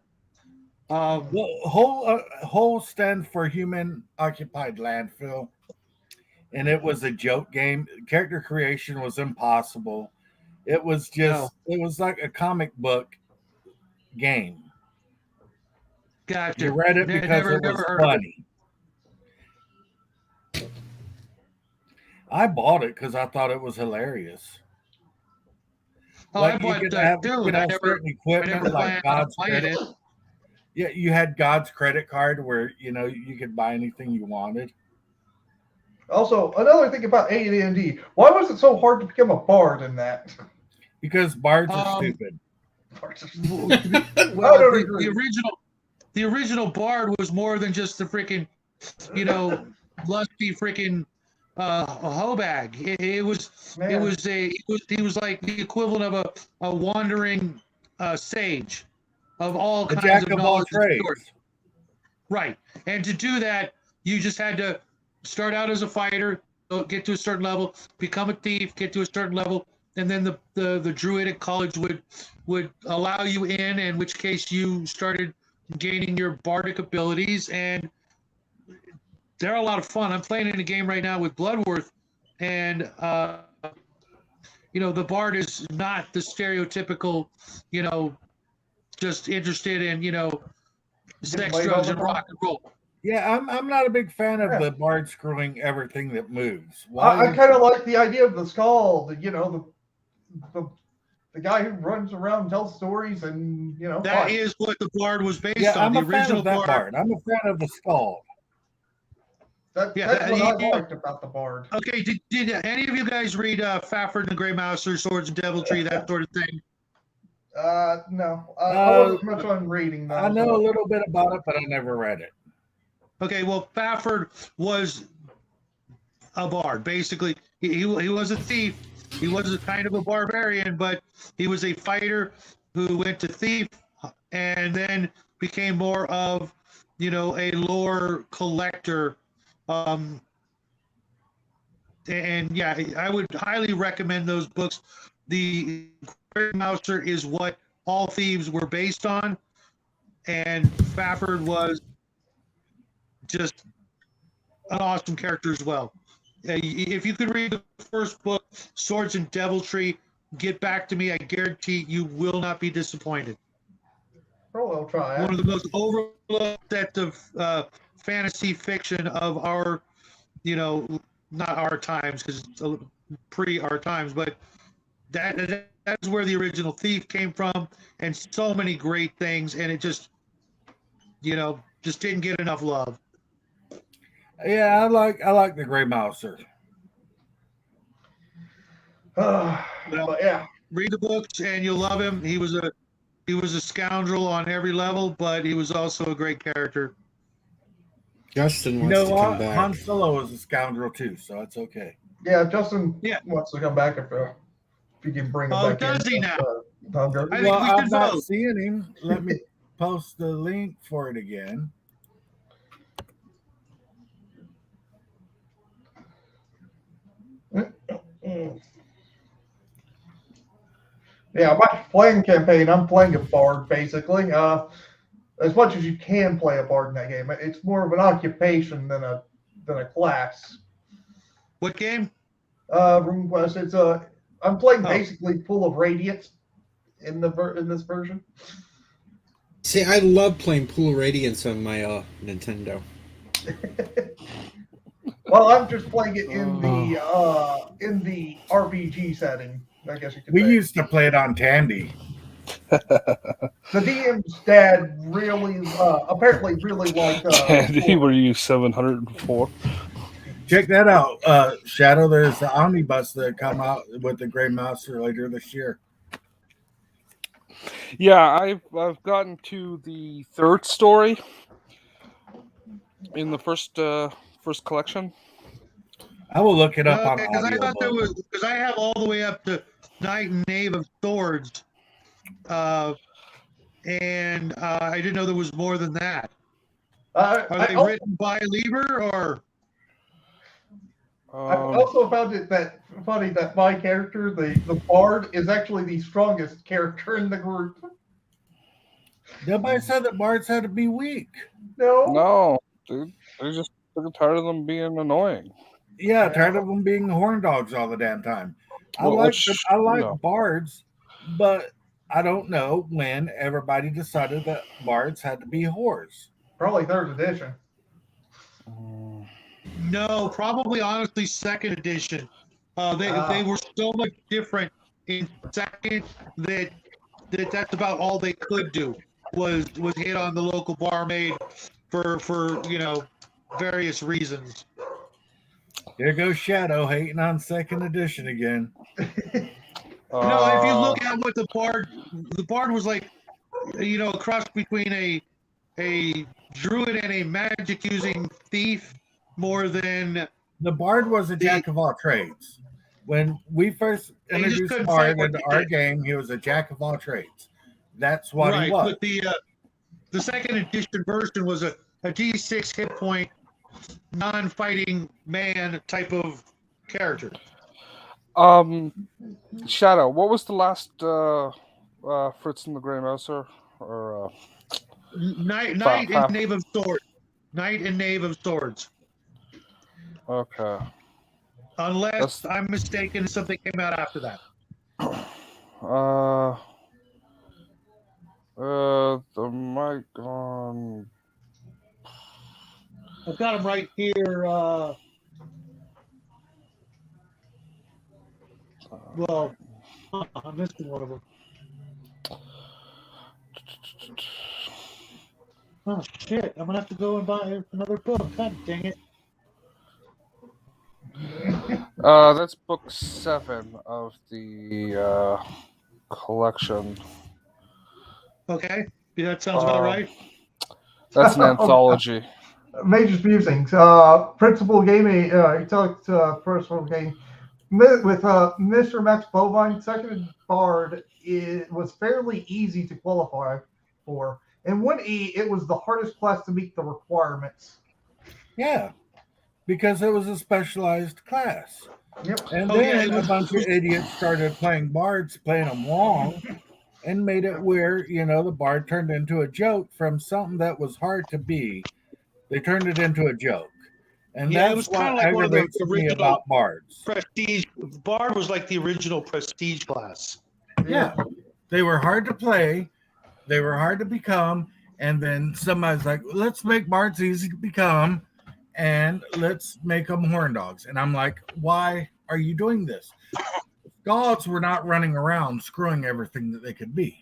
Well, Hole stand for Human Occupied Landfill, and it was a joke game. Character creation was impossible. It was just, It was like a comic book game. Gotcha. You read it because it was funny. I bought it because I thought it was hilarious. Oh, like I bought you could that have, too. you could have certain equipment like God's credit. Yeah, you had God's credit card where you could buy anything you wanted. Also, another thing about AD&D, why was it so hard to become a bard in that? Because bards are stupid. The original bard was more than just the freaking, lusty freaking a Hobag. It was Man. he was like the equivalent of a wandering sage of all The kinds jack of of all knowledge and stories. trades. Right. And to do that, you just had to start out as a fighter, get to a certain level, become a thief, get to a certain level, and then the Druidic College would allow you in which case you started gaining your bardic abilities, and they're a lot of fun. I'm playing in a game right now with Bloodworth, and the bard is not the stereotypical, just interested in, sex, laid drugs, on and the rock and roll. Yeah, I'm not a big fan of Yeah. the bard screwing everything that moves. Why? I kind of like the idea of the Scald. The guy who runs around and tells stories and That fights. is what the bard was based Yeah, on. I'm The a fan original of that bard. I'm a fan of the skull. That's Yeah, what I he- liked about the bard. Okay, did any of you guys read Fafhrd and the Grey Mouser, Swords and Deviltry, that sort of thing? No, I wasn't much on reading those. I know a little bit about it, but I never read it. Okay, well, Fafhrd was a bard. Basically, he was a thief. He was a kind of a barbarian, but he was a fighter who went to thief and then became more of, a lore collector. And yeah, I would highly recommend those books. The Grey Mouser is what all thieves were based on, and Fafhrd was just an awesome character as well. If you could read the first book, Swords and Deviltry, get back to me. I guarantee you will not be disappointed. Probably I'll try One it. of the most overlooked set of fantasy fiction of our, not our times, because it's pre our times, but that's where the original Thief came from, and so many great things, and it just didn't get enough love. Yeah, I like the Grey Mouser. But yeah, Read the books and you'll love him. He was a scoundrel on every level, but he was also a great character. Justin You wants know to come what? back. Han Solo is a scoundrel too, so it's okay. yeah. Justin Yeah. wants to come back if you can bring him Oh, back. does he now? Hunger. I think Well, we I'm should not vote. seeing him. Let me post the link for it again. Mm. Yeah, my playing campaign, I'm playing a bard basically. As much as you can play a bard in that game, it's more of an occupation than a class. What game? RuneQuest. I'm playing Oh. basically Pool of Radiance in this version. See, I love playing Pool Radiance on my Nintendo. Well, I'm just playing it in the RPG setting. I guess you could We say. used to play it on Tandy. The DM's dad really, apparently really liked. Candy, were you 704? Check that out, Shadow. There's the omnibus that come out with the Grey Mouser later this year. Yeah, I've gotten to the third story in the first collection. I will look it up on Because I thought there audio. was, because I have all the way up to Knight and Knave of Swords, and I didn't know there was more than that. Are they I written by Lieber or? also found it funny that my character, the bard, is actually the strongest character in the group. Nobody said that bards had to be weak. No, dude, they're just tired of them being annoying. Yeah, tired of them being horn dogs all the damn time. I Well, like which, no. bards, but I don't know when everybody decided that bards had to be whores. Probably third edition. No, probably honestly second edition. They were so much different in second that's about all they could do was hit on the local barmaid for various reasons. There goes Shadow hating on second edition again. No, if you look at what the bard was like, a cross between a druid and a magic using thief more than The Bard was a jack of all trades. When we first just introduced couldn't Bard say what into he our did. game, he was a jack of all trades. That's what right, he was. but the second edition version was a D6 hit point, non-fighting man type of character. Shadow, what was the last Fritz and the Grey Mouser? Or Knight Crap. and Knave of Swords. Knight and Knave of Swords. okay. Unless I'm mistaken, something came out after that. The mic on. I've got them right here. Well, I'm missing one of them. Oh shit! I'm gonna have to go and buy another book. God dang it! That's book 7 of the collection. Okay, yeah, that sounds about right. That's an anthology. Major Musings, Principal Gaming, he talked Principal Game with Mr. Max Bovine. Second Bard, it was fairly easy to qualify for. In 1E, it was the hardest class to meet the requirements. Yeah, because it was a specialized class. Yep. And Oh, yeah, then it a was- bunch of idiots started playing bards, playing them wrong, and made it where, the bard turned into a joke from something that was hard to be. They turned it into a joke. And Yeah, it that's was what kinda like one of the aggravates me original- about bards. Prestige Bard was like the original Prestige class. Yeah. They were hard to play, they were hard to become, and then somebody's like, let's make bards easy to become, and let's make them horn dogs. And I'm like, why are you doing this? Gods were not running around screwing everything that they could be.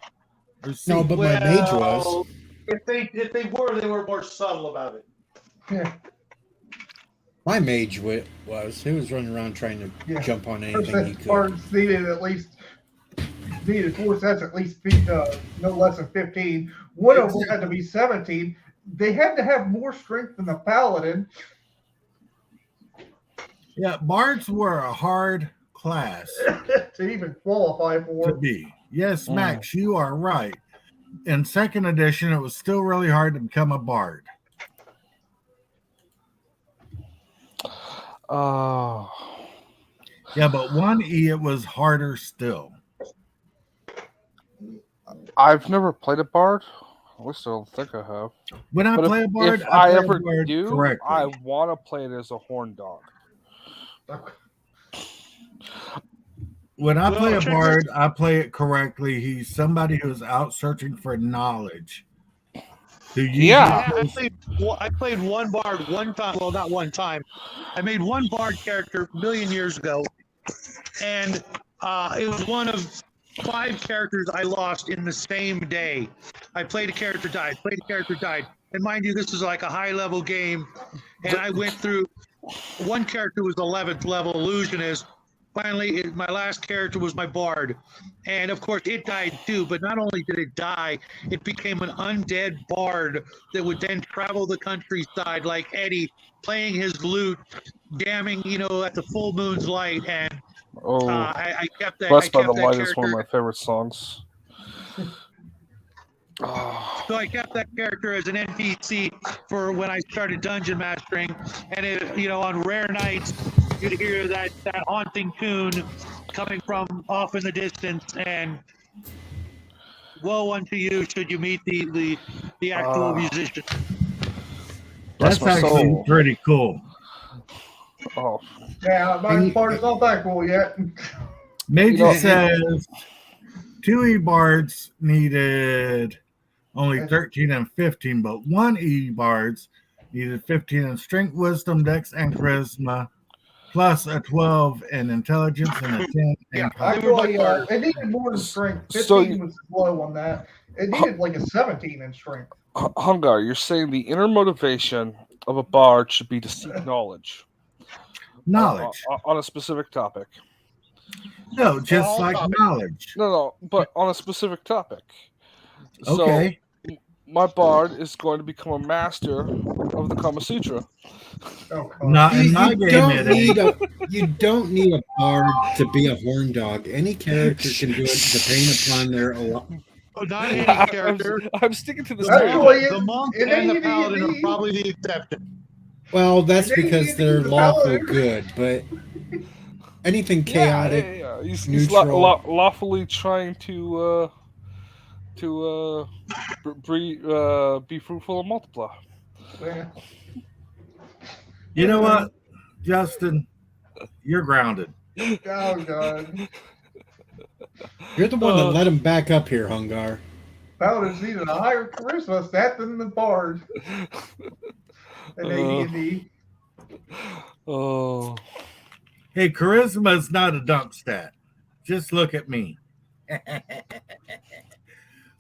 No, but my mage was. If they were more subtle about it. Yeah. My mage was. He was running around trying to Yeah. jump on anything he could. Bards needed 4 sets, at least no less than 15. One of them had to be 17. They had to have more strength than the paladin. Yeah, bards were a hard class to even qualify to for. be. Yes, Max, you are right. In second edition, it was still really hard to become a bard. Oh. Yeah, but 1E, it was harder still. I've never played a bard. At least I don't think I have. When I But play a bard, if I I play ever a bard do, correctly. I want to play it as a horn dog. When I play a check bard, I play it correctly. He's somebody who's out searching for knowledge. Who uses Yeah. I played one bard one time. Well, not one time. I made one bard character a million years ago, and it was one of 5 characters I lost in the same day. I played a character, died. Played a character, died. And mind you, this is like a high-level game, and I went through. One character was 11th level illusionist. Finally, my last character was my bard, and of course it died too. But not only did it die, it became an undead bard that would then travel the countryside like Eddie, playing his lute, jamming, at the full moon's light. And Oh, I kept that. Blessed by I kept the that Light is one of character. my favorite songs. Oh, So I kept that character as an NPC for when I started dungeon mastering, and on rare nights you'd hear that haunting tune coming from off in the distance, and woe unto you should you meet the actual musician. bless That's my actually soul. pretty cool. Oh, Yeah, my And- part is not that cool yet. Major know, says 2E bards needed only 13 and 15, but 1E bards needed 15 in strength, wisdom, dex, and charisma, plus a 12 in intelligence and a 10 in Actually, it needed more than strength. 15 So was low on that. It needed like a 17 in strength. Hungar, you're saying the inner motivation of a bard should be to seek knowledge. knowledge. On a specific topic. No, just all like topics. knowledge. No, but on a specific topic. Okay. So my bard is going to become a master of the Kama Sutra. Oh, God. Not in my game, don't it need ain't. you don't need a bard to be a horn dog. Any character can do it depending upon their Oh, not any I'm, character. I'm sticking to the The stereotype. Actually, monk, the monk in and the AD&D, paladin are probably the exception. Well, that's Maybe because you they're need the lawful paladin. good, but anything Yeah, chaotic, yeah. He's neutral. lawfully trying to be fruitful and multiply. Yeah. You know what, Justin? You're grounded. Oh, God. You're the one that let him back up here, Hungar. Paladins needed a higher charisma stat than the bard in AD&D. Oh, Hey, charisma is not a dump stat. Just look at me.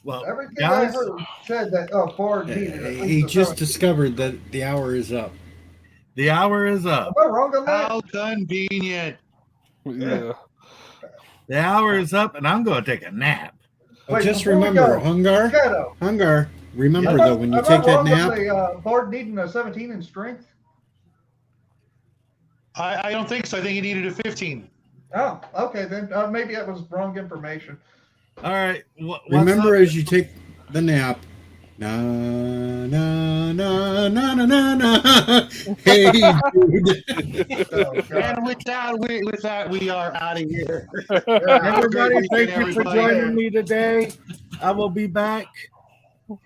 Well, Everything guys, I heard said that bard needed at He least a just 7. discovered that the hour is up. the hour is up. Am I wrong on that? How convenient. yeah. The hour is up, and I'm going to take a nap. Oh, Wait, just before we remember, go, Hungar, Shadow. Hungar, remember Am though, when you am take I that wrong nap, on the bard needing a 17 in strength? I don't think so. I think he needed a 15. Oh, okay, then maybe that was wrong information. All right. What's remember up? as you take the nap, na na na na na na na. Hey, dude. Oh, God. And with that, we are out of here. Everybody, Great thank weekend, you for everybody. joining me today. I will be back,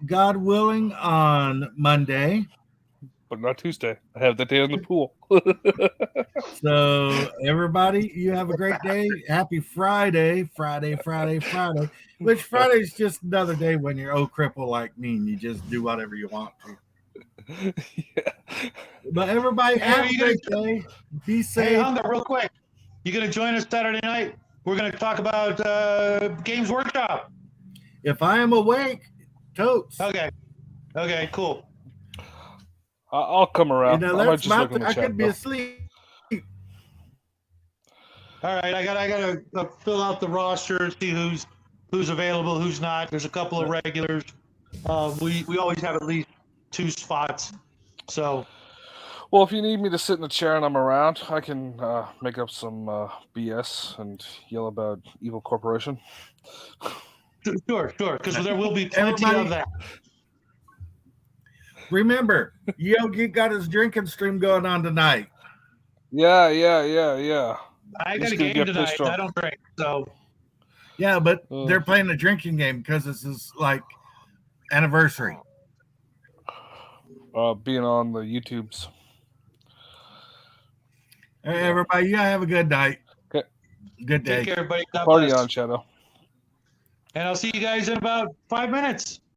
God willing, on Monday. But not Tuesday. I have that day in the pool. So, everybody, you have a great day. Happy Friday. Which Friday is just another day when you're cripple like me and you just do whatever you want to. Yeah. But everybody, Hey, have a you great day. Be Hey, safe. Hunter, real quick. You going to join us Saturday night? We're going to talk about Games Workshop. If I am awake, totes. Okay. Okay, cool. I'll come You around. know, I might that's just look my, in the I chat. could be though. asleep. All right, I gotta fill out the roster, see who's available, who's not. There's a couple of regulars. We always have at least 2 spots. So Well, if you need me to sit in a chair and I'm around, I can make up some BS and yell about Evil Corporation. sure, because there will be plenty Everybody- of that. Remember, Yogi got his drinking stream going on tonight. Yeah. I He's got a gonna game get tonight. pissed off. I don't drink, so Yeah, but Oh. they're playing a drinking game because this is like anniversary. Being on the YouTubes. Hey, everybody, you have a good night. Okay. Good day. take care, everybody. God Party bless. on, Shadow. And I'll see you guys in about 5 minutes.